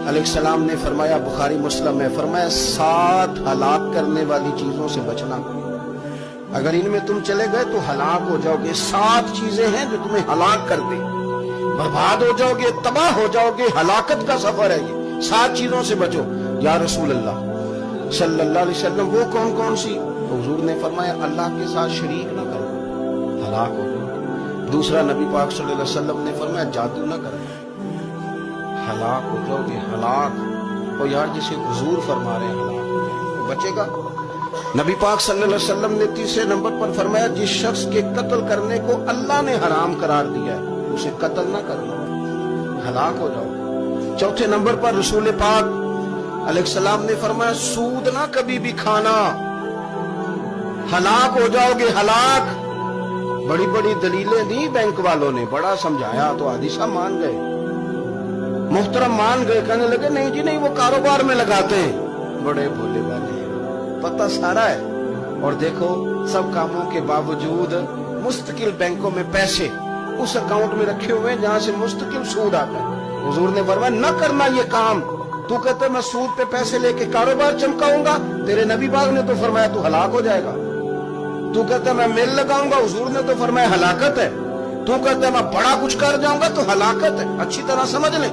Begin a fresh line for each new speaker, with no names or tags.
علیہ السلام نے فرمایا، بخاری مسلم میں فرمایا، 7 ہلاک کرنے والی چیزوں سے بچنا، اگر ان میں تم چلے گئے تو ہلاک ہو جاؤ گے۔ 7 چیزیں ہیں جو تمہیں ہلاک کر دیں، برباد ہو جاؤ گے، تباہ ہو جاؤ گے، ہلاکت کا سفر ہے یہ، 7 چیزوں سے بچو۔ یا رسول اللہ صلی اللہ علیہ وسلم، وہ کون کون سی؟ حضور نے فرمایا، اللہ کے ساتھ شریک نہ کرو، ہلاک ہو جاؤ۔ دوسرا، نبی پاک صلی اللہ علیہ وسلم نے فرمایا، جادو نہ کرو، ہلاک ہو جاؤ گے، ہلاک۔ اور یار جسے حضور فرما رہے ہیں ہلاک ہو جائے وہ بچے گا؟ نبی پاک صلی اللہ علیہ وسلم نے تیسرے نمبر پر فرمایا، جس شخص کے قتل کرنے کو اللہ نے حرام قرار دیا ہے اسے قتل نہ کرنا، ہلاک ہو جاؤ۔ چوتھے نمبر پر رسول پاک علیہ السلام نے فرمایا، سود نہ کبھی بھی کھانا، ہلاک ہو جاؤ گے، ہلاک۔ بڑی بڑی دلیلیں دی بینک والوں نے، بڑا سمجھایا تو حاجی صاحب مان گئے، محترم مان گئے، کہنے لگے نہیں جی نہیں، وہ کاروبار میں لگاتے ہیں، بڑے بھولے والے ہیں، پتہ سارا ہے۔ اور دیکھو سب کاموں کے باوجود مستقل بینکوں میں پیسے اس اکاؤنٹ میں رکھے ہوئے ہیں جہاں سے مستقل سود آتا ہے۔ حضور نے فرمایا، نہ کرنا یہ کام۔ تو کہتے میں سود پہ پیسے لے کے کاروبار چمکاؤں گا، تیرے نبی پاک نے تو فرمایا تو ہلاک ہو جائے گا۔ تو کہتا میں میل لگاؤں گا، حضور نے تو فرمایا ہلاکت ہے۔ تو کہتا میں بڑا کچھ کر جاؤں گا تو ہلاکت ہے۔ اچھی طرح سمجھ لیں۔